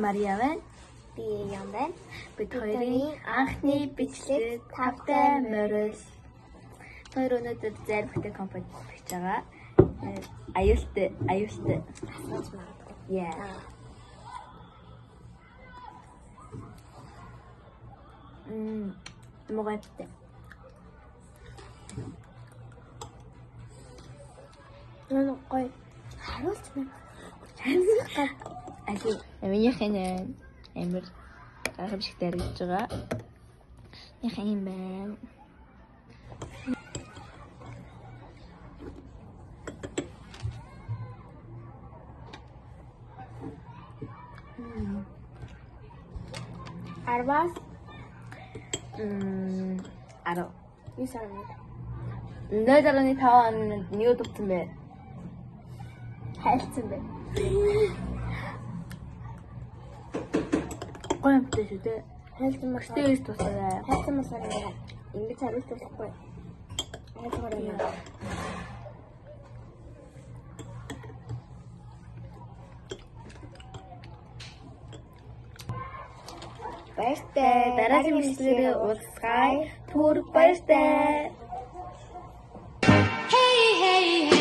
Мария байна. Би Ян байна. Бид хоёрын анхны бичлэг тавтай морил. Хоёр өнөөдөр заримхтай компани хийж байгаа. Аюултай. Асууж магадгүй. Yeah. Мөгөдтэй. Нөө гой харуулж байна. Али минийхэн амир гайхамшигтай гэж байгаа. Яхан юм байна. Арвас аро. Исармэ. 0.5 он юу дутсан бэ? Хайлтсан бэ. Гомтой шүү дээ. Хайлтсан маш Тэвс тусаа. хайлтсан маш ингэж харуулж болохгүй. Хайлтсан юм. Баяртай. Дараагийн бичлэгээр уулзгаая. Түр баяртай. Hey, hey, hey.